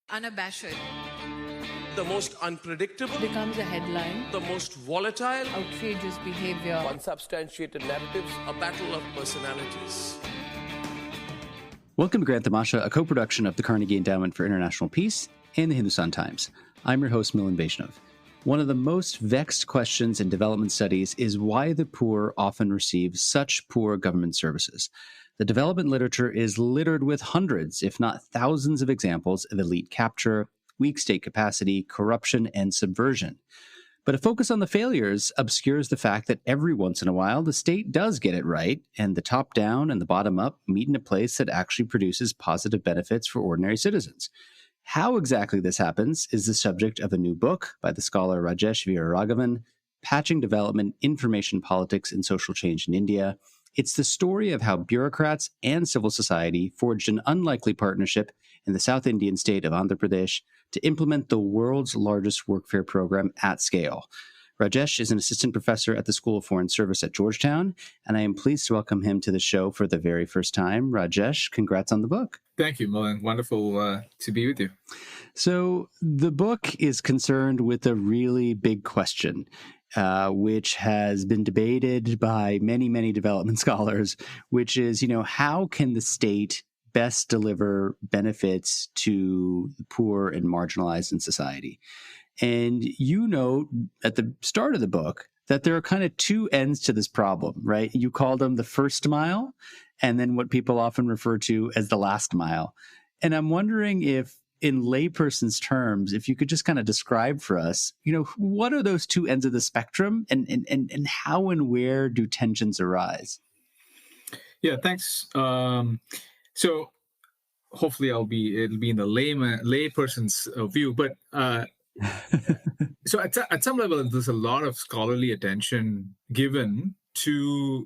unabashed, the most unpredictable, becomes a headline, the most volatile, outrageous behavior, unsubstantiated narratives, a battle of personalities. Welcome to Grant Tamasha, a co-production of the Carnegie Endowment for International Peace and the Hindustan Times. I'm your host, Milan and Rajesh. One of the most vexed questions in development studies is why the poor often receive such poor government services. The development literature is littered with hundreds, if not thousands, of examples of elite capture, weak state capacity, corruption, and subversion. But a focus on the failures obscures the fact that every once in a while the state does get it right, and the top down and the bottom up meet in a place that actually produces positive benefits for ordinary citizens. How exactly this happens is the subject of a new book by the scholar Rajesh Veeraraghavan, Patching Development, Information Politics, and Social Change in India. It's the story of how bureaucrats and civil society forged an unlikely partnership in the South Indian state of Andhra Pradesh to implement the world's largest workfare program at scale. Rajesh is an assistant professor at the School of Foreign Service at Georgetown, and I am pleased to welcome him to the show for the very first time. Rajesh, congrats on the book. Thank you, Milan. Wonderful to be with you. So the book is concerned with a really big question, which has been debated by many, many development scholars, which is, how can the state best deliver benefits to the poor and marginalized in society? And you note at the start of the book that there are kind of two ends to this problem, right? You call them the first mile and then what people often refer to as the last mile. And I'm wondering if, in layperson's terms, if you could just kind of describe for us, what are those two ends of the spectrum and how and where do tensions arise? Yeah, thanks. So hopefully it'll be in the layperson's view, but so at some level, there's a lot of scholarly attention given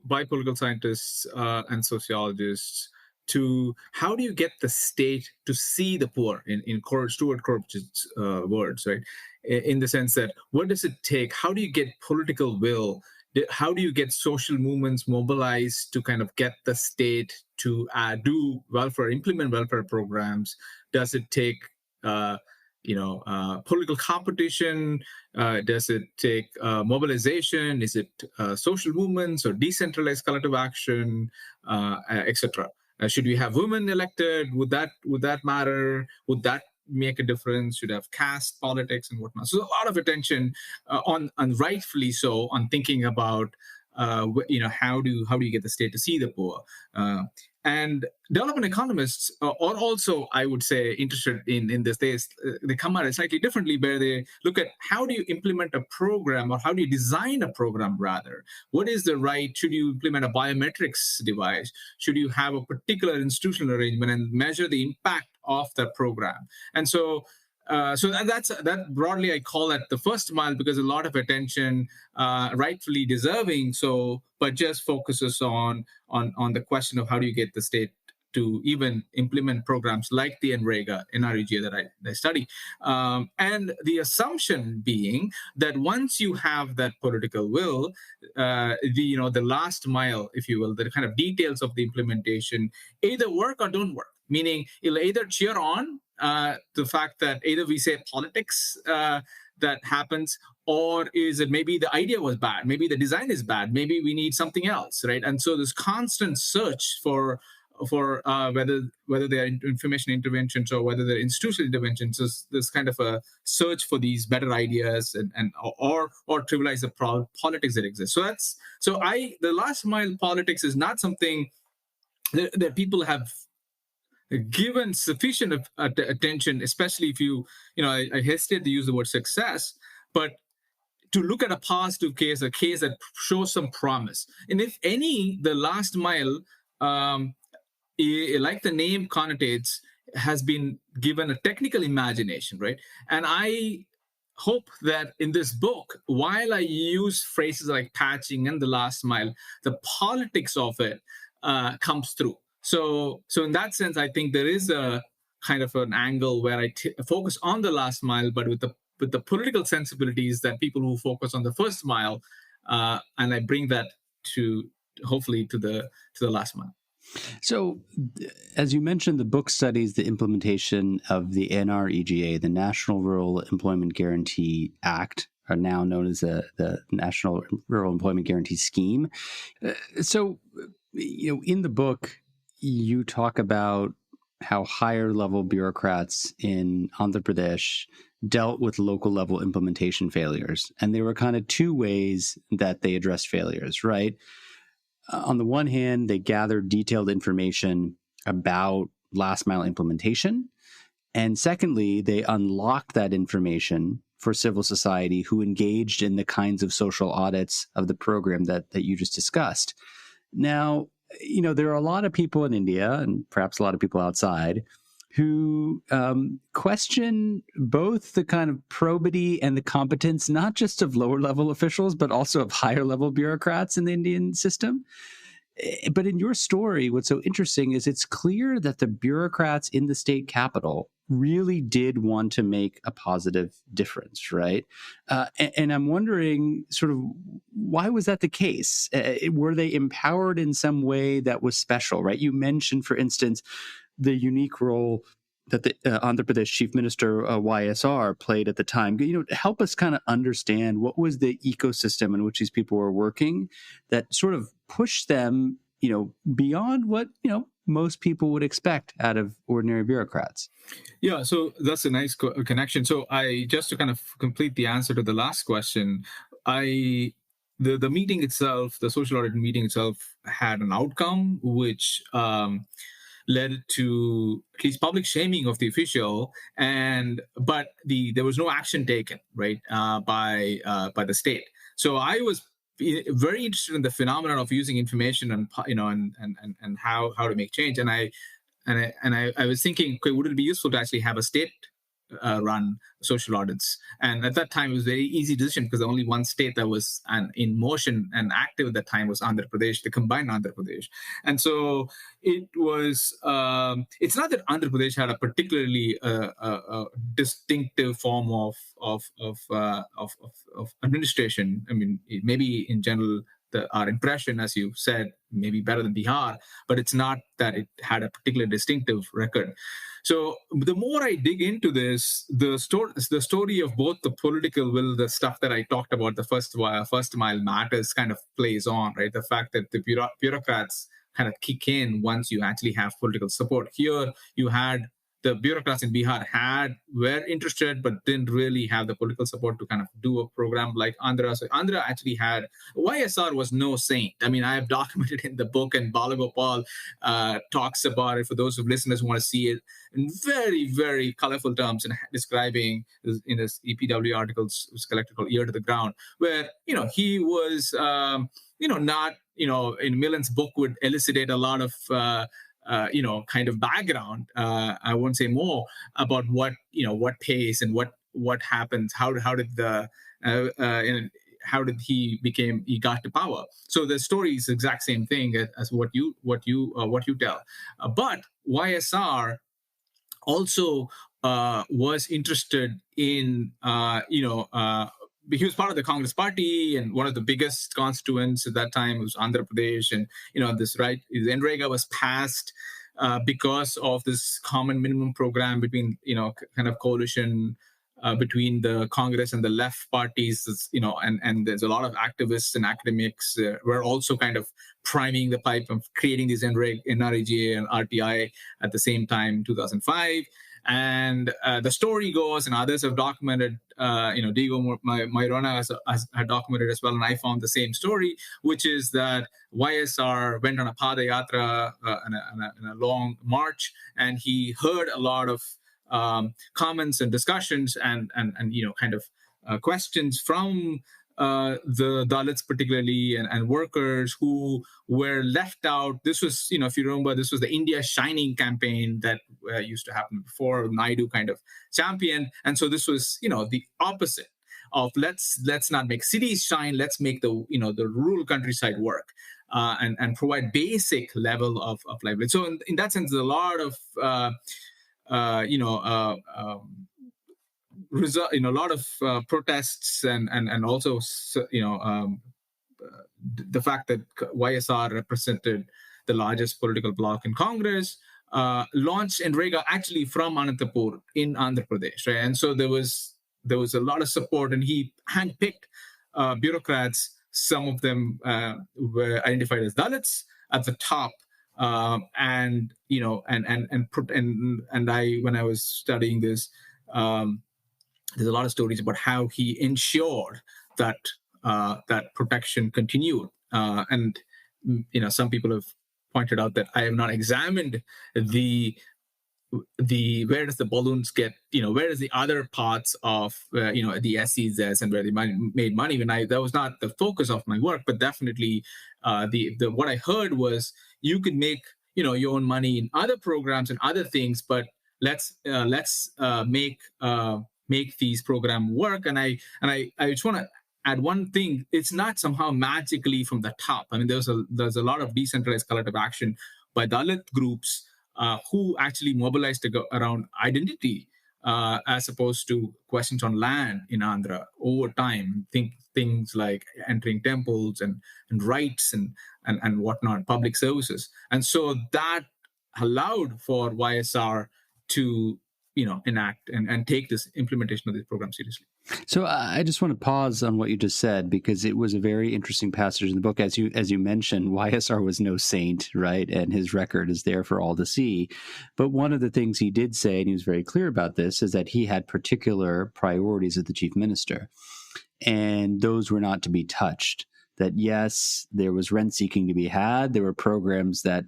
by political scientists and sociologists to how do you get the state to see the poor, in Stuart Corbgett's words, right? In the sense that what does it take? How do you get political will? How do you get social movements mobilized to kind of get the state to do welfare, implement welfare programs? Does it take political competition? Does it take mobilization? Is it social movements or decentralized collective action, etc.? Should we have women elected? Would that matter? Would that make a difference? Should have caste politics and whatnot? So a lot of attention and rightfully so, on thinking about how do you get the state to see the poor? And development economists are also, I would say, interested in this. They come at it slightly differently, where they look at how do you implement a program, or how do you design a program, rather? What is the right? Should you implement a biometrics device? Should you have a particular institutional arrangement and measure the impact of that program? And so that broadly, I call that the first mile, because a lot of attention, rightfully deserving so, but just focuses on the question of how do you get the state to even implement programs like the NREGA that I study, and the assumption being that once you have that political will, the last mile, if you will, the kind of details of the implementation either work or don't work. Meaning, it'll either cheer on the fact that either we say politics that happens, or is it maybe the idea was bad, maybe the design is bad, maybe we need something else, right? And so this constant search for whether they are information interventions or whether they're institutional interventions, is this kind of a search for these better ideas or trivialize the politics that exist. The last mile politics is not something that people have given sufficient attention, especially if I hesitate to use the word success, but to look at a positive case, a case that shows some promise. And if any, the last mile, like the name connotates, has been given a technical imagination, right? And I hope that in this book, while I use phrases like patching and the last mile, the politics of it comes through. So in that sense, I think there is a kind of an angle where I focus on the last mile, but with the political sensibilities that people who focus on the first mile, and I bring that to hopefully to the last mile. So, as you mentioned, the book studies the implementation of the NREGA, the National Rural Employment Guarantee Act, are now known as the National Rural Employment Guarantee Scheme. So, in the book, you talk about how higher level bureaucrats in Andhra Pradesh dealt with local level implementation failures. And there were kind of two ways that they addressed failures, right? On the one hand, they gathered detailed information about last mile implementation. And secondly, they unlocked that information for civil society who engaged in the kinds of social audits of the program that you just discussed. Now, there are a lot of people in India and perhaps a lot of people outside who question both the kind of probity and the competence, not just of lower level officials, but also of higher level bureaucrats in the Indian system. But in your story, what's so interesting is it's clear that the bureaucrats in the state capital really did want to make a positive difference, right? And I'm wondering, sort of, why was that the case? Were they empowered in some way that was special, right? You mentioned, for instance, the unique role that the Andhra Pradesh Chief Minister YSR played at the time. Help us kind of understand what was the ecosystem in which these people were working that sort of pushed them, beyond what most people would expect out of ordinary bureaucrats. Yeah, so that's a nice connection. So I just to kind of complete the answer to the last question, the meeting itself, the social audit meeting itself, had an outcome which led to at least public shaming of the official, but there was no action taken, right, by the state. So I was very interested in the phenomenon of using information and how to make change, and I was thinking, okay, would it be useful to actually have a state run social audits? And at that time, it was a very easy decision because the only one state that was in motion and active at that time was Andhra Pradesh, the combined Andhra Pradesh. And so it was. It's not that Andhra Pradesh had a particularly distinctive form of administration. I mean, maybe in general, our impression, as you said, maybe better than Bihar, but it's not that it had a particular distinctive record. So the more I dig into this, the story of both the political will, the stuff that I talked about, the first mile matters kind of plays on, right? The fact that the bureaucrats kind of kick in once you actually have political support. Here, you had the bureaucrats in Bihar were interested, but didn't really have the political support to kind of do a program like Andhra. So Andhra actually had, YSR was no saint. I mean, I have documented in the book, and Balagopal talks about it for those listeners who want to see it in very, very colorful terms and describing in his EPW articles, it was collected called Ear to the Ground, where, he was, not, in Milan's book would elucidate a lot of, kind of background. I won't say more about what pays and what happens. How did he got to power? So the story is the exact same thing as what you tell. But YSR also was interested in he was part of the Congress party, and one of the biggest constituents at that time was Andhra Pradesh. And, the NREGA was passed because of this common minimum program between, kind of coalition between the Congress and the left parties, and there's a lot of activists and academics were also kind of priming the pipe of creating these NREGA and RTI at the same time, 2005. And the story goes, and others have documented, Diego Mairona has documented as well, and I found the same story, which is that YSR went on a Pada Yatra, in a long march, and he heard a lot of comments and discussions and kind of questions from the Dalits particularly and workers who were left out. This was, if you remember, this was the India Shining campaign that used to happen before Naidu kind of championed. And so this was, the opposite of let's not make cities shine, let's make the rural countryside work and provide basic level of livelihood. So in that sense, there's a lot of a lot of protests and also the fact that YSR represented the largest political bloc in Congress, launched NREGA actually from Anantapur in Andhra Pradesh, right? And so there was a lot of support, and he handpicked bureaucrats. Some of them were identified as Dalits at the top, and I, when I was studying this, there's a lot of stories about how he ensured that that protection continued. And some people have pointed out that I have not examined the where does the balloons get, where does the other parts of the SEZs and where they made money. That was not the focus of my work, but definitely the what I heard was you could make your own money in other programs and other things, but let's make these programs work. And I just want to add one thing: it's not somehow magically from the top. I mean, there's a lot of decentralized collective action by Dalit groups who actually mobilized around identity as opposed to questions on land in Andhra over time. Things like entering temples and rights and whatnot, public services. And so that allowed for YSR to enact and take this implementation of this program seriously. So I just want to pause on what you just said, because it was a very interesting passage in the book. As you mentioned, YSR was no saint, right? And his record is there for all to see. But one of the things he did say, and he was very clear about this, is that he had particular priorities as the chief minister, and those were not to be touched. That yes, there was rent seeking to be had. There were programs that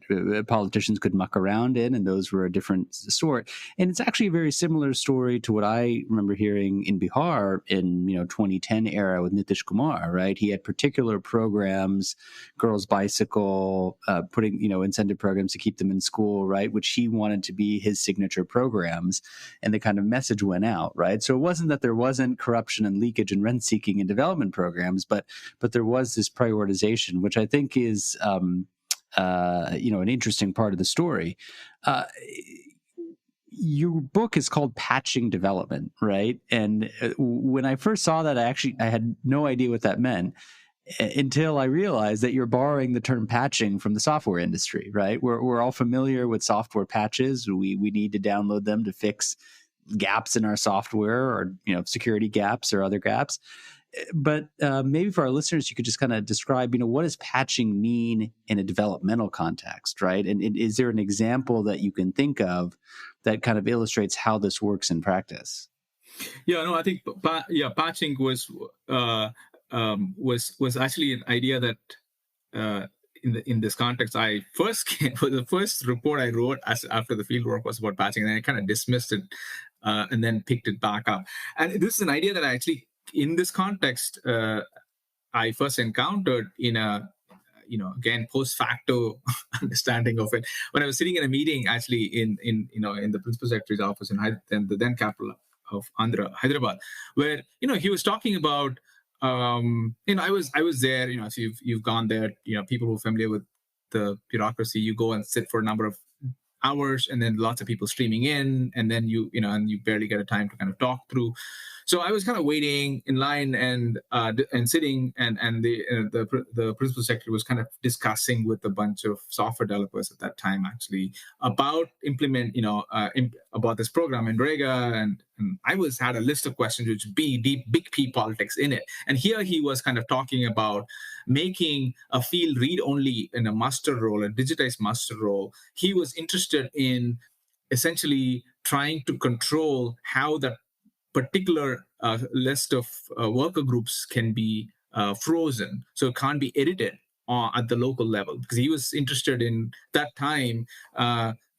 politicians could muck around in, and those were a different sort. And it's actually a very similar story to what I remember hearing in Bihar in 2010 era with Nitish Kumar. Right, he had particular programs, girls' bicycle, putting incentive programs to keep them in school, right, which he wanted to be his signature programs, and the kind of message went out, right. So it wasn't that there wasn't corruption and leakage and rent seeking in development programs, but there was this prioritization, which I think is, an interesting part of the story. Your book is called Patching Development, right? And when I first saw that, I had no idea what that meant until I realized that you're borrowing the term patching from the software industry, right? We're all familiar with software patches. We need to download them to fix gaps in our software, or security gaps or other gaps. But maybe for our listeners, you could just kind of describe, what does patching mean in a developmental context, right? And is there an example that you can think of that kind of illustrates how this works in practice? Yeah, no, I think patching was actually an idea that in this context I first came. The first report I wrote after the field work was about patching, and then I kind of dismissed it and then picked it back up. And this is an idea that I actually, in this context, I first encountered in a, again, post facto understanding of it when I was sitting in a meeting, actually in the principal secretary's office in the then capital of Andhra, Hyderabad, where he was talking about. I was there. If you've gone there, people who are familiar with the bureaucracy, you go and sit for a number of hours, and then lots of people streaming in, and then you barely get a time to kind of talk through. So I was kind of waiting in line and sitting, and the principal secretary was kind of discussing with a bunch of software developers at that time, actually, about about this program NREGA, and I had a list of questions which big P politics in it. And here he was kind of talking about making a field read only in a muster roll, a digitized muster roll. He was interested in essentially trying to control how that particular list of worker groups can be frozen, so it can't be edited at the local level, because he was interested in that time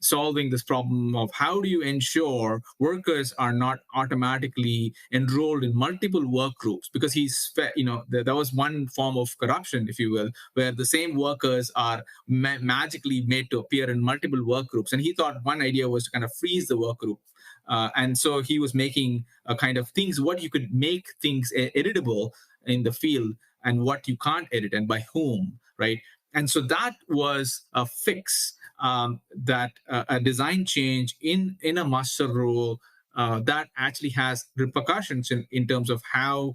solving this problem of how do you ensure workers are not automatically enrolled in multiple work groups, because there was one form of corruption, if you will, where the same workers are magically made to appear in multiple work groups. And he thought one idea was to kind of freeze the work group. And so he was making a kind of things, what you could make things editable in the field and what you can't edit and by whom, right? And so that was a fix, that a design change in a master role that actually has repercussions in terms of how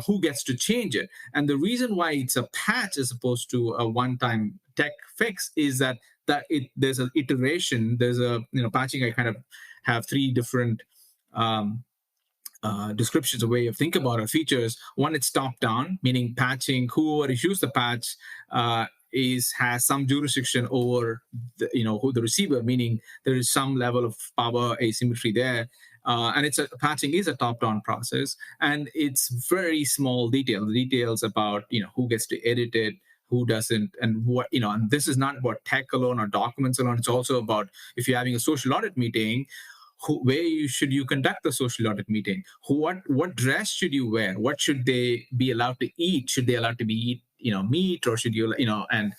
who gets to change it. And the reason why it's a patch as opposed to a one-time tech fix is that there's an iteration. There's a patching. I kind of have three different descriptions, a way of thinking about our features. One, it's top down, meaning patching. Whoever issues the patch has some jurisdiction over who the receiver, meaning there is some level of power asymmetry there. And patching is a top-down process, and it's very small detail. The details about who gets to edit it, who doesn't, and what And this is not about tech alone or documents alone. It's also about if you're having a social audit meeting, should you conduct the social audit meeting? What dress should you wear? What should they be allowed to eat? Should they allowed to be eat meat, or should you and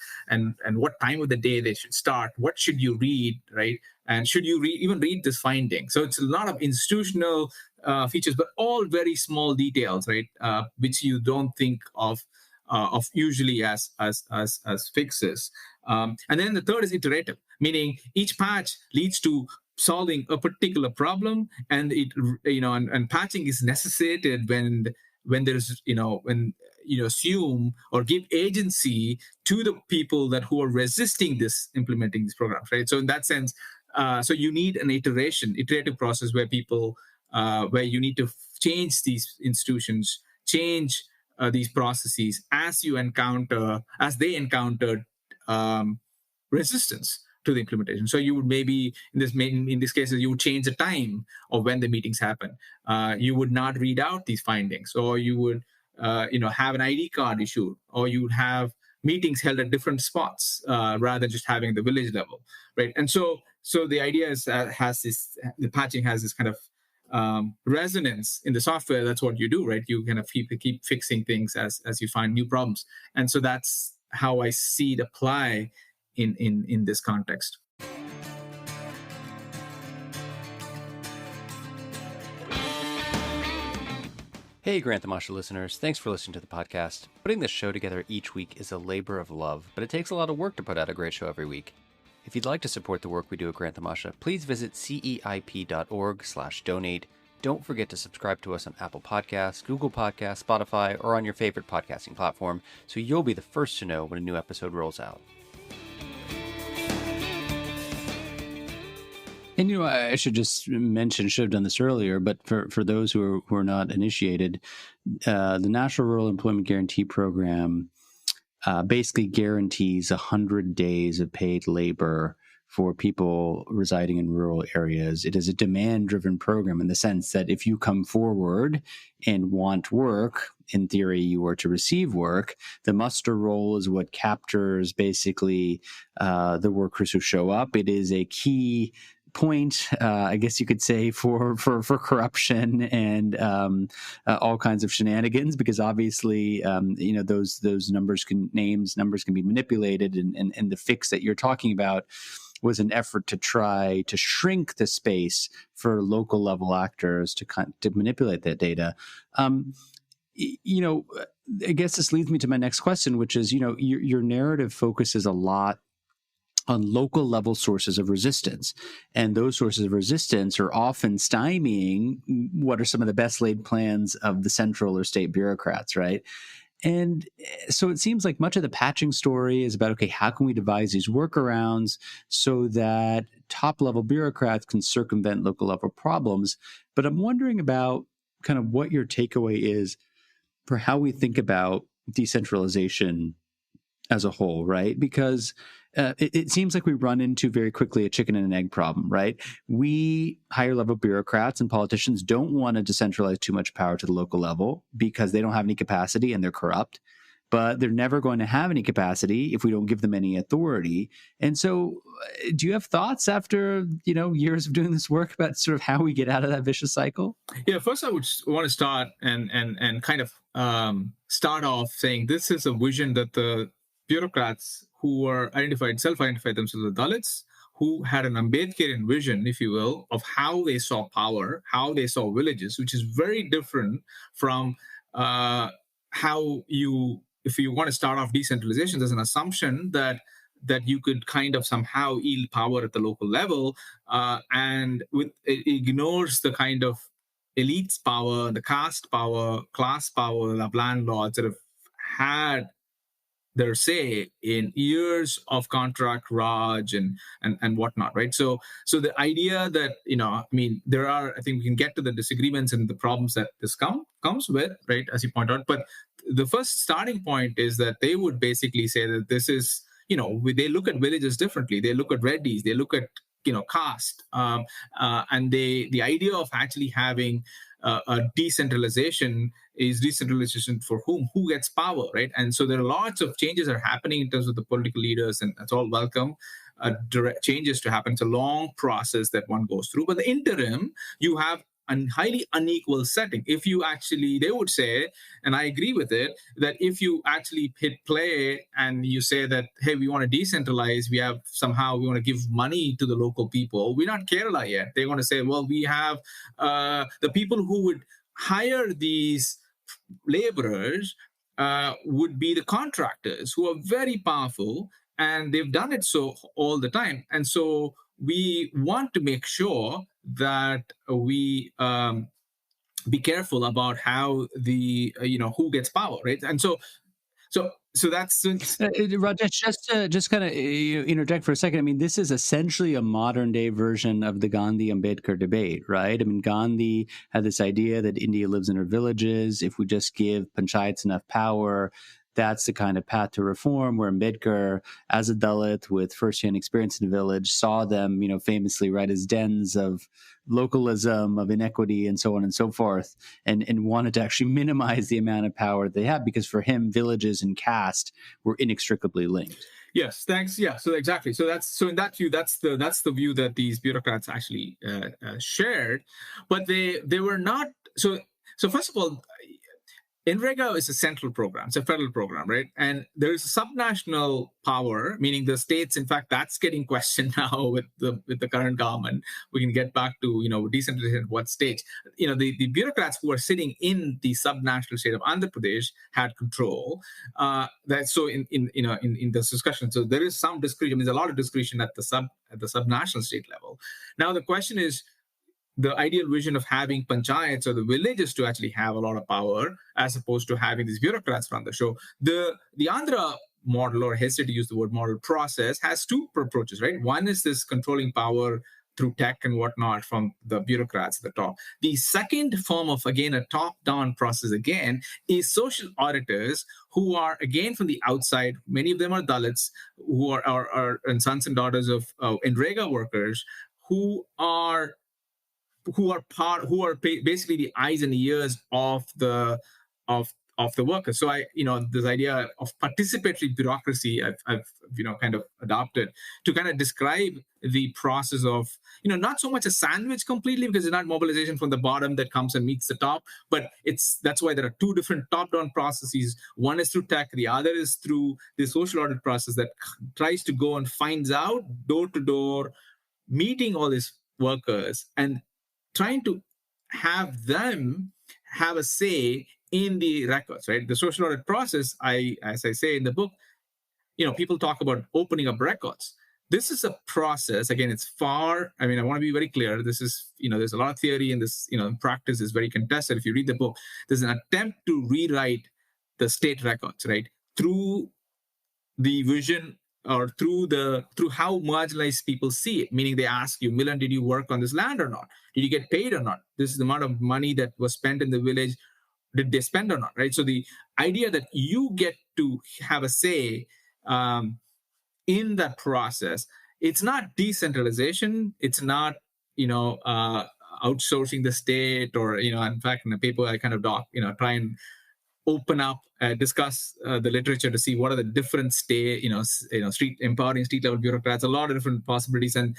what time of the day they should start? What should you read, right? And should you even read this finding? So it's a lot of institutional features, but all very small details, right? Which you don't think of usually as fixes. And then the third is iterative, meaning each patch leads to solving a particular problem, and and patching is necessitated when there's when assume or give agency to the people who are resisting implementing these programs, right? So in that sense, so you need an iterative process where where you need to change these institutions, change these processes as they encountered resistance to the implementation. So you would maybe in these cases you would change the time of when the meetings happen. You would not read out these findings, or you would have an ID card issued, or you would have meetings held at different spots rather than just having the village level, right? And so the idea is the patching has this kind of resonance in the software. That's what you do, right? You kind of keep fixing things as you find new problems. And so that's how I see it apply in this context. Hey, Grant Tamasha listeners. Thanks for listening to the podcast. Putting this show together each week is a labor of love, but it takes a lot of work to put out a great show every week. If you'd like to support the work we do at Grant Tamasha, please visit ceip.org/donate. Don't forget to subscribe to us on Apple Podcasts, Google Podcasts, Spotify, or on your favorite podcasting platform, so you'll be the first to know when a new episode rolls out. And, I should just mention, should have done this earlier, but for those who are not initiated, the National Rural Employment Guarantee Program basically guarantees 100 days of paid labor for people residing in rural areas. It is a demand-driven program in the sense that if you come forward and want work, in theory, you are to receive work. The muster roll is what captures basically the workers who show up. It is a key point, I guess you could say, for corruption and all kinds of shenanigans, because obviously, those numbers can be manipulated, and the fix that you're talking about was an effort to try to shrink the space for local level actors to manipulate that data. I guess this leads me to my next question, which is, your narrative focuses a lot on local level sources of resistance. And those sources of resistance are often stymieing what are some of the best laid plans of the central or state bureaucrats, right? And so it seems like much of the patching story is about, okay, how can we devise these workarounds so that top level bureaucrats can circumvent local level problems? But I'm wondering about kind of what your takeaway is for how we think about decentralization as a whole, right? Because it seems like we run into very quickly a chicken and an egg problem, right? We higher level bureaucrats and politicians don't want to decentralize too much power to the local level because they don't have any capacity and they're corrupt, but they're never going to have any capacity if we don't give them any authority. And so do you have thoughts after, years of doing this work about sort of how we get out of that vicious cycle? Yeah, first I would want to start and kind of start off saying this is a vision that the bureaucrats who were self-identified themselves as Dalits, who had an Ambedkarian vision, if you will, of how they saw power, how they saw villages, which is very different from if you want to start off decentralization, there's an assumption that that you could kind of somehow yield power at the local level, and it ignores the kind of elites power, the caste power, class power of landlords that have had their say in years of contract raj and whatnot, right? So the idea that, I mean, there are, I think we can get to the disagreements and the problems that this comes with, right, as you point out, but the first starting point is that they would basically say that this is, they look at villages differently. They look at reddies, they look at caste, and the idea of actually having a decentralization is decentralization for who gets power, right? And so there are lots of changes are happening in terms of the political leaders, and that's all welcome. Direct changes to happen. It's a long process that one goes through, but the interim, you have a highly unequal setting. If you actually, they would say, and I agree with it, that if you actually hit play and you say that, hey, we want to decentralize, we want to give money to the local people. We're not Kerala yet. They're going to say, well, we have the people who would hire these laborers would be the contractors who are very powerful, and they've done it so all the time. And so we want to make sure that we be careful about how the who gets power, right? And so that's Rajesh, just kind of interject for a second. I mean, this is essentially a modern day version of the Gandhi-Ambedkar debate, right? I mean, Gandhi had this idea that India lives in her villages. If we just give panchayats enough power, that's the kind of path to reform, where Ambedkar, as a Dalit with firsthand experience in the village, saw them, famously, right, as dens of localism, of inequity, and so on and so forth, and wanted to actually minimize the amount of power they had, because for him, villages and caste were inextricably linked. Yes, thanks. Yeah, so exactly. So in that view, that's the view that these bureaucrats actually shared, but they were not. So first of all, NREGA is a central program. It's a federal program, right? And there is a subnational power, meaning the states. In fact, that's getting questioned now with the current government. We can get back to decentralization at what stage. The bureaucrats who are sitting in the subnational state of Andhra Pradesh had control. That's so in this discussion. So there is some discretion. There's a lot of discretion at the subnational state level. Now the question is, the ideal vision of having panchayats or the villages to actually have a lot of power, as opposed to having these bureaucrats run the show. The Andhra model, or I hesitate to use the word model, process has two approaches, right? One is this controlling power through tech and whatnot from the bureaucrats at the top. The second form of, again, a top-down process, again, is social auditors who are, again, from the outside. Many of them are Dalits, who are and sons and daughters of NREGA workers, who are basically the eyes and ears of the workers. So this idea of participatory bureaucracy, I've kind of adopted to kind of describe the process of not so much a sandwich completely, because it's not mobilization from the bottom that comes and meets the top, but that's why there are two different top-down processes. One is through tech, the other is through the social audit process that tries to go and finds out door to door, meeting all these workers and trying to have them have a say in the records, right? The social audit process, as I say in the book, people talk about opening up records. This is a process. Again, it's I want to be very clear. This is, there's a lot of theory in this, practice is very contested. If you read the book, there's an attempt to rewrite the state records, right? Through the vision, or through how marginalized people see it, meaning they ask you, Milan, did you work on this land or not? Did you get paid or not? This is the amount of money that was spent in the village. Did they spend or not, right? So the idea that you get to have a say in that process, it's not decentralization. It's not, outsourcing the state, or, in fact, in the paper, I kind of try and open up, discuss the literature to see what are the different empowering street level bureaucrats, a lot of different possibilities, and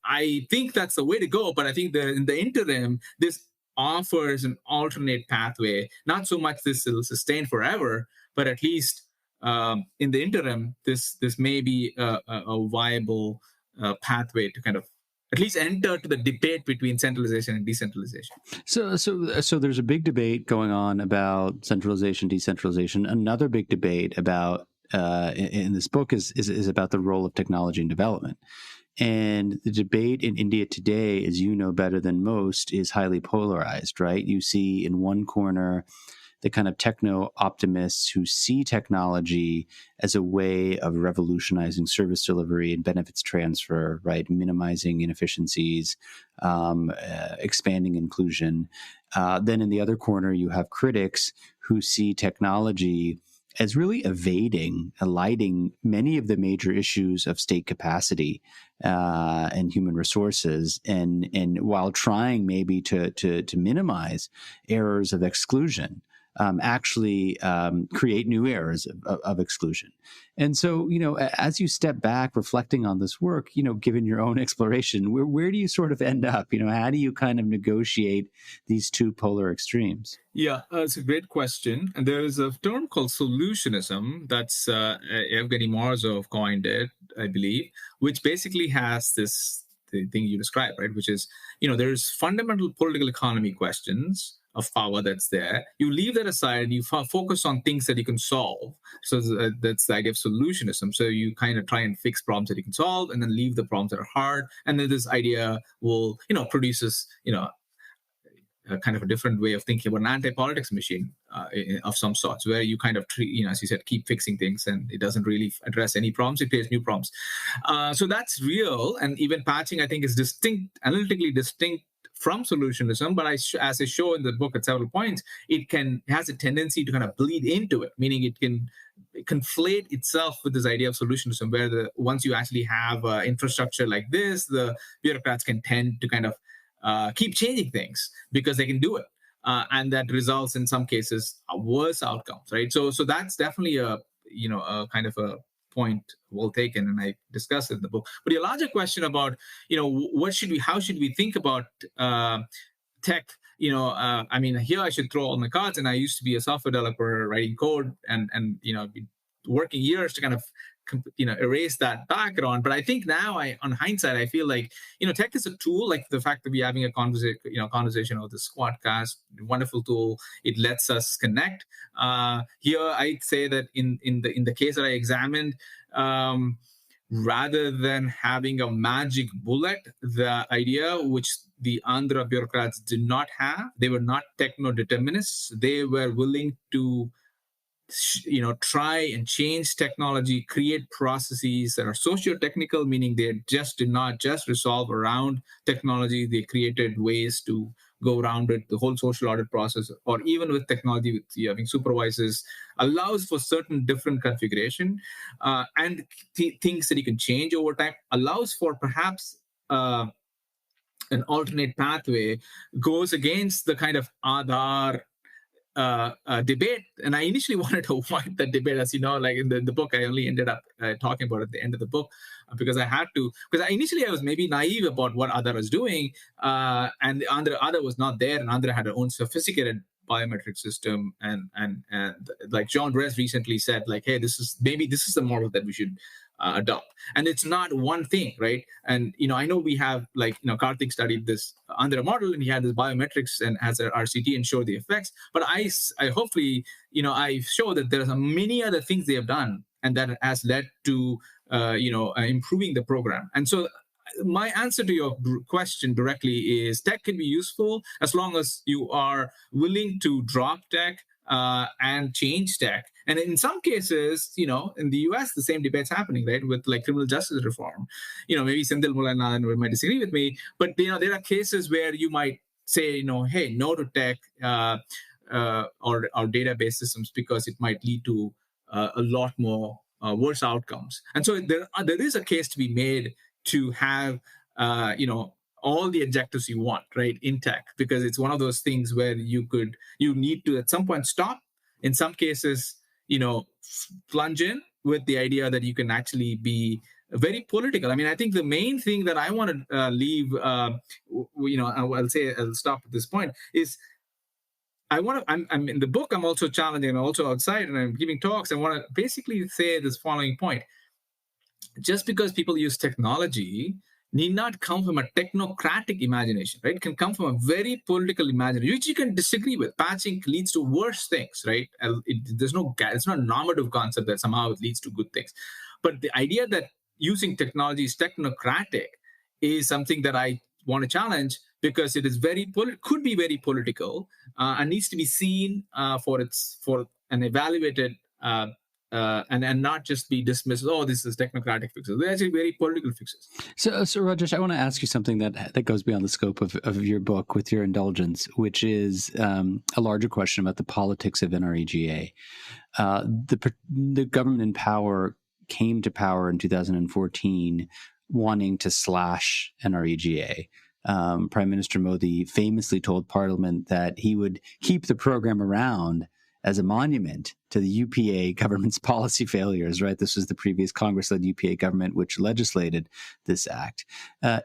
I think that's the way to go. But I think in the interim, this offers an alternate pathway. Not so much this will sustain forever, but at least in the interim, this may be a viable pathway to kind of at least enter to the debate between centralization and decentralization. So there's a big debate going on about centralization, decentralization. Another big debate about in this book is about the role of technology in development. And the debate in India today, as you know better than most, is highly polarized, right? You see in one corner the kind of techno optimists who see technology as a way of revolutionizing service delivery and benefits transfer, right? Minimizing inefficiencies, expanding inclusion. Then in the other corner, you have critics who see technology as really eliding many of the major issues of state capacity and human resources, and while trying maybe to minimize errors of exclusion. Actually create new errors of exclusion. And so, as you step back reflecting on this work, given your own exploration, where do you sort of end up? How do you kind of negotiate these two polar extremes? Yeah, it's a great question. And there is a term called solutionism that's Evgeny Morozov coined it, I believe, which basically has the thing you described, right? Which is, there's fundamental political economy questions of power that's there. You leave that aside and you focus on things that you can solve. So that's the idea of solutionism. So you kind of try and fix problems that you can solve and then leave the problems that are hard. And then this idea will, produces, kind of a different way of thinking about an anti-politics machine of some sorts, where you kind of treat, as you said, keep fixing things and it doesn't really address any problems, it creates new problems. So that's real. And even patching, I think, is analytically distinct from solutionism, but as I show in the book at several points, it has a tendency to kind of bleed into it, meaning it can conflate itself with this idea of solutionism, where once you actually have infrastructure like this, the bureaucrats can tend to kind of keep changing things because they can do it. And that results in some cases worse outcomes, right? So that's definitely a kind of a point well taken, and I discussed it in the book. But your larger question about, how should we think about tech? I mean, here I should throw all my cards, and I used to be a software developer writing code, and I've been working years to kind of erase that background. But I think now, on hindsight, I feel like tech is a tool. Like the fact that we're having a conversation over the Squadcast, wonderful tool. It lets us connect. Here, I'd say that in the case that I examined, rather than having a magic bullet, the idea which the Andhra bureaucrats did not have, they were not techno-determinists. They were willing to try and change technology, create processes that are socio-technical, meaning they just did not just resolve around technology. They created ways to go around it. The whole social audit process, or even with technology, with having supervisors, allows for certain different configuration and things that you can change over time, allows for perhaps an alternate pathway, goes against the kind of Aadhaar debate. And I initially wanted to avoid that debate, as you know, like in the book, I only ended up talking about it at the end of the book because I had to, because initially I was maybe naive about what Andhra was doing, and Andhra was not there, and Andhra had their own sophisticated biometric system, and like John Dress recently said, like, hey, this is the model that we should adopt. And it's not one thing, right? And I know we have, like, Karthik studied this Andhra model, and he had this biometrics and has an RCT and showed the effects. But I hopefully, I show that there are many other things they have done, and that has led to improving the program. And so my answer to your question directly is tech can be useful as long as you are willing to drop tech and change tech. And in some cases, in the US, the same debate's happening, right, with like criminal justice reform. Maybe Sendil Mullanan might disagree with me, but there are cases where you might say, hey, no to tech or database systems because it might lead to a lot more worse outcomes. And so there is a case to be made to have, all the adjectives you want, right, in tech, because it's one of those things where you need to at some point stop. In some cases, plunge in with the idea that you can actually be very political. I mean, I think the main thing that I want to leave, I'll stop at this point, is I'm in the book, I'm also challenging, I'm also outside, and I'm giving talks. I want to basically say this following point. Just because people use technology need not come from a technocratic imagination, right? It can come from a very political imagination, which you can disagree with. Patching leads to worse things, right? It's not a normative concept that somehow it leads to good things. But the idea that using technology is technocratic is something that I want to challenge, because it is could be very political, and needs to be seen for and evaluated, and not just be dismissed. Oh, this is technocratic fixes. They're actually very political fixes. So Rajesh, I want to ask you something that goes beyond the scope of your book, with your indulgence, which is a larger question about the politics of NREGA. The government in power came to power in 2014 wanting to slash NREGA. Prime Minister Modi famously told Parliament that he would keep the program around as a monument to the UPA government's policy failures, right? This was the previous Congress-led UPA government which legislated this act.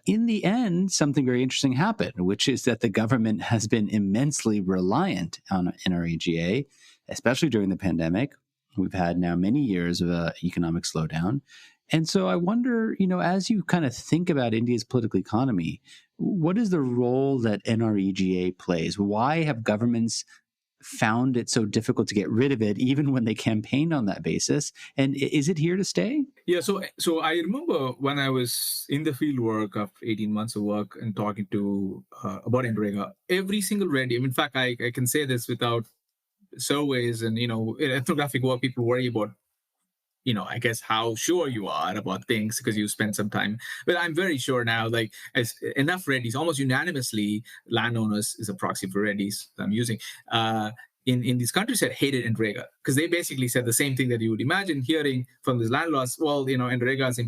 In the end, something very interesting happened, which is that the government has been immensely reliant on NREGA, especially during the pandemic. We've had now many years of economic slowdown. And so I wonder, as you kind of think about India's political economy, what is the role that NREGA plays? Why have governments found it so difficult to get rid of it, even when they campaigned on that basis? And is it here to stay? Yeah, so I remember when I was in the field work after 18 months of work and talking to about NREGA, every single Reddy, in fact, I can say this without surveys and, in ethnographic work, people worry about, I guess how sure you are about things because you spend some time. But I'm very sure now, as enough Reddys, almost unanimously, landowners is a proxy for Reddys I'm using, in these countries that hated NREGA, because they basically said the same thing that you would imagine hearing from these landlords. Well, NREGA is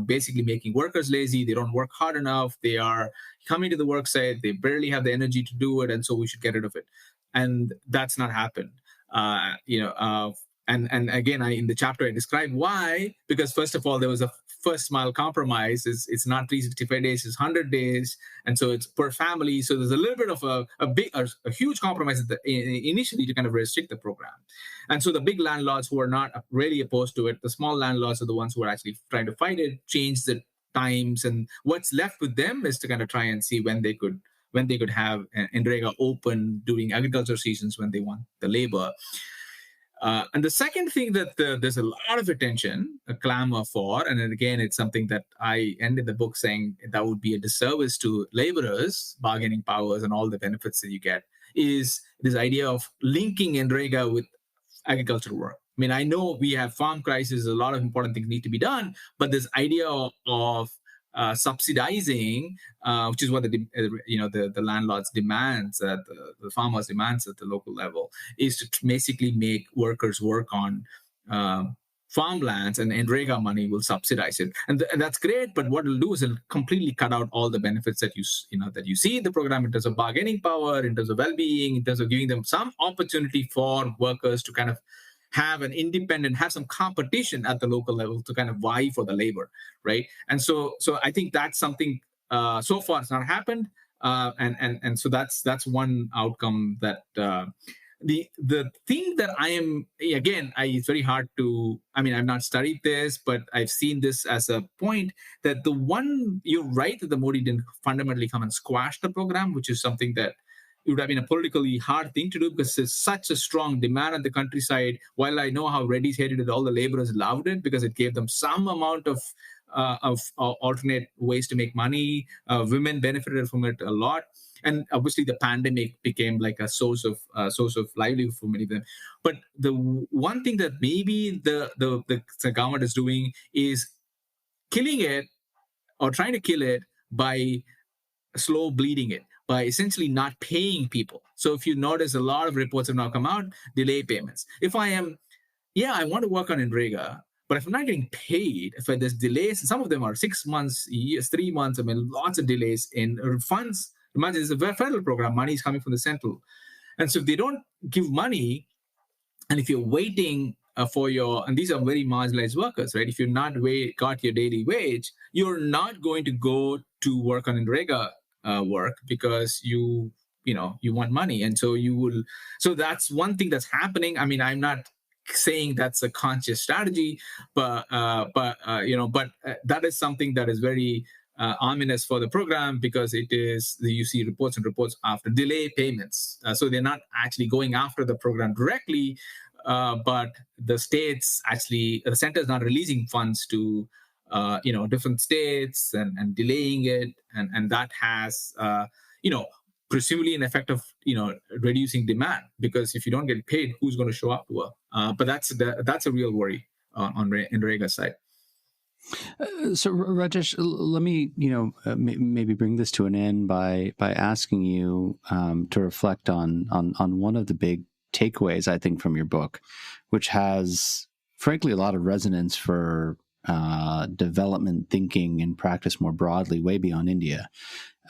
basically making workers lazy. They don't work hard enough. They are coming to the work site. They barely have the energy to do it. And so we should get rid of it. And that's not happened. And again, in the chapter, I describe why. Because first of all, there was a first mile compromise. It's not 365 days, it's 100 days. And so it's per family. So there's a little bit of a huge compromise initially to kind of restrict the program. And so the big landlords who are not really opposed to it, the small landlords are the ones who are actually trying to fight it, change the times. And what's left with them is to kind of try and see when they could have NREGA open during agriculture seasons when they want the labor. And the second thing that there's a lot of attention, a clamor for, and then again, it's something that I ended the book saying that would be a disservice to laborers, bargaining powers, and all the benefits that you get, is this idea of linking NREGA with agricultural work. I mean, I know we have farm crisis, a lot of important things need to be done, but this idea of subsidizing, which is what the landlords demands, that the farmers demands at the local level, is to basically make workers work on farmlands, and NREGA money will subsidize it, and that's great. But what it'll do is it'll completely cut out all the benefits that you see in the program in terms of bargaining power, in terms of well-being, in terms of giving them some opportunity for workers to kind of have some competition at the local level to kind of vie for the labor, right? And so I think that's something so far it's not happened, and so that's one outcome that the thing that it's very hard to. I mean, I've not studied this, but I've seen this as a point that you're right that the Modi didn't fundamentally come and squash the program, which is something that it would have been a politically hard thing to do because there's such a strong demand at the countryside. While I know how Reddy's hated it, all the laborers loved it because it gave them some amount of alternate ways to make money. Women benefited from it a lot. And obviously the pandemic became like a source of livelihood for many of them. But the one thing that maybe the government is doing is killing it, or trying to kill it, by slow bleeding it, by essentially not paying people. So if you notice, a lot of reports have now come out, delay payments. If I want to work on NREGA, but if I'm not getting paid, if there's delays, some of them are 6 months, years, 3 months, I mean, lots of delays in funds. Imagine it's a federal program, money is coming from the central. And so if they don't give money, and if you're waiting and these are very marginalized workers, right? If you're not got your daily wage, you're not going to go to work on NREGA work because you want money, and so you will. So that's one thing that's happening. I mean, I'm not saying that's a conscious strategy, but that is something that is very ominous for the program because you see reports and reports after delay payments. So they're not actually going after the program directly, but the center is not releasing funds to different states and delaying it, and that has presumably an effect of reducing demand, because if you don't get paid, who's going to show up to work? But that's a real worry on NREGA side. So Rajesh, let me maybe bring this to an end by asking you to reflect on one of the big takeaways, I think, from your book, which has frankly a lot of resonance for development thinking and practice more broadly, way beyond India.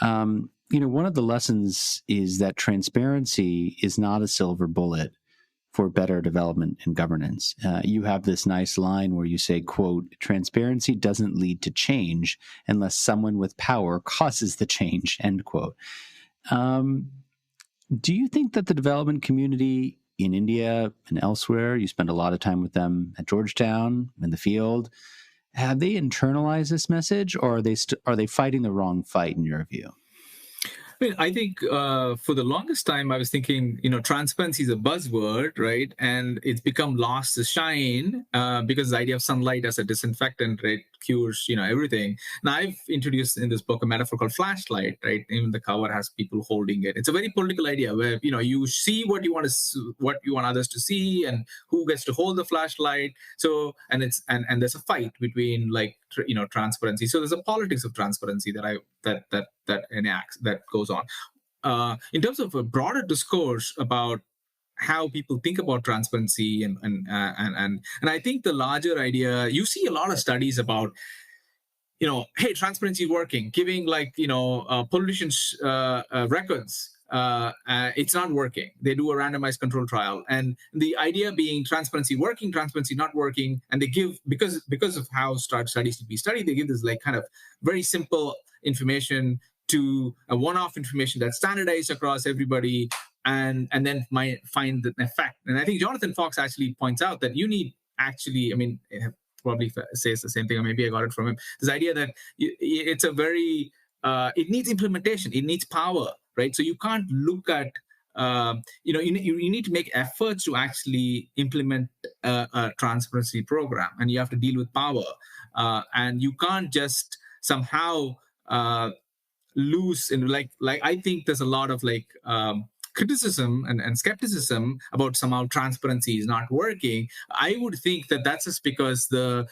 One of the lessons is that transparency is not a silver bullet for better development and governance. You have this nice line where you say, quote, "Transparency doesn't lead to change unless someone with power causes the change," end quote. Do you think that the development community in India and elsewhere, you spend a lot of time with them at Georgetown, in the field, have they internalized this message, or are they fighting the wrong fight in your view? I think for the longest time, I was thinking, transparency is a buzzword, right? And it's become lost to shine because the idea of sunlight as a disinfectant, right, cures, everything. Now, I've introduced in this book a metaphor called flashlight, right? Even the cover has people holding it. It's a very political idea where, you see what you want others to see and who gets to hold the flashlight. So, and there's a fight between transparency. So there's a politics of transparency that enacts, that goes on. In terms of a broader discourse about how people think about transparency and I think the larger idea, you see a lot of studies about, hey, transparency is working, giving politicians records. It's not working. They do a randomized control trial, and the idea being transparency working, transparency not working, and they give, because of how studies to be studied, they give this kind of very simple information to a one-off information that's standardized across everybody, and then might find the effect. And I think Jonathan Fox actually points out that you need probably says the same thing, or maybe I got it from him. This idea that it's a very it needs implementation, it needs power, right? So you can't look at you need to make efforts to actually implement a transparency program, and you have to deal with power, and you can't just somehow lose in I think there's a lot of criticism and skepticism about somehow transparency is not working. I would think that that's just because the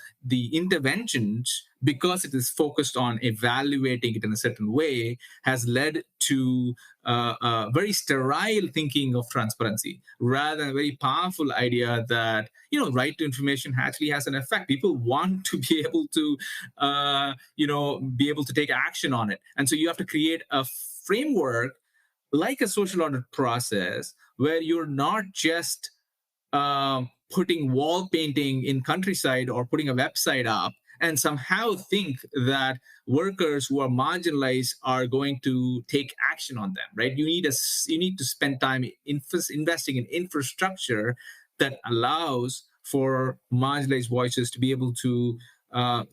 interventions, because it is focused on evaluating it in a certain way, has led to a very sterile thinking of transparency, rather than a very powerful idea that right to information actually has an effect. People want to be able to be able to take action on it, and so you have to create a framework like a social audit process where you're not just putting wall painting in countryside or putting a website up and somehow think that workers who are marginalized are going to take action on them, right? You need to spend time investing in infrastructure that allows for marginalized voices to be able to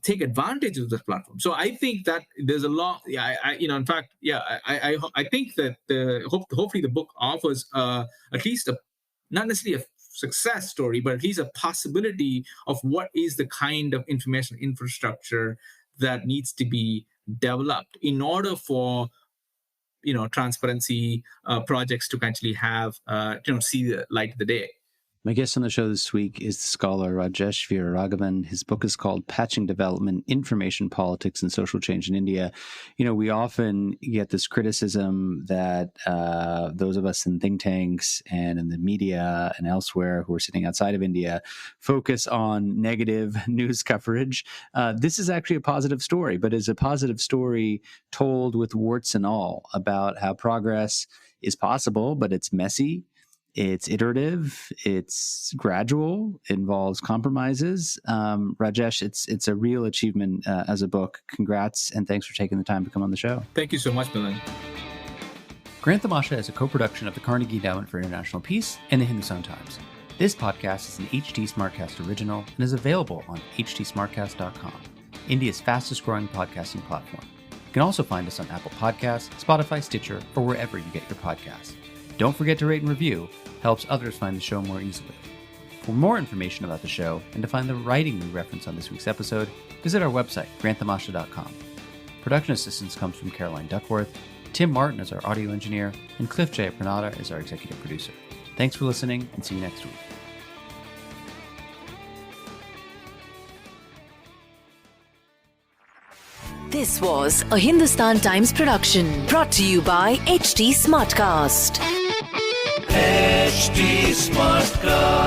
take advantage of the platform. So I think that there's a lot. I think that hopefully the book offers at least not necessarily a success story, but at least a possibility of what is the kind of information infrastructure that needs to be developed in order for transparency projects to actually have see the light of the day. My guest on the show this week is the scholar Rajesh Veeraraghavan. His book is called Patching Development, Information Politics and Social Change in India. We often get this criticism that those of us in think tanks and in the media and elsewhere who are sitting outside of India focus on negative news coverage. This is actually a positive story, but it's a positive story told with warts and all about how progress is possible, but it's messy. It's iterative, it's gradual, it involves compromises. Rajesh, it's a real achievement as a book. Congrats, and thanks for taking the time to come on the show. Thank you so much, Milan. Grant Tamasha is a co-production of the Carnegie Endowment for International Peace and the Hindustan Times. This podcast is an HT Smartcast original and is available on htsmartcast.com, India's fastest growing podcasting platform. can also find us on Apple Podcasts, Spotify, Stitcher, or wherever you get your podcasts. Don't forget to rate and review. Helps others find the show more easily. For more information about the show and to find the writing we reference on this week's episode, visit our website, granttamasha.com. Production assistance comes from Caroline Duckworth, Tim Martin is our audio engineer, and Cliff Jayapranada is our executive producer. Thanks for listening, and see you next week. This was a Hindustan Times production brought to you by HT Smartcast. HT Smartcast.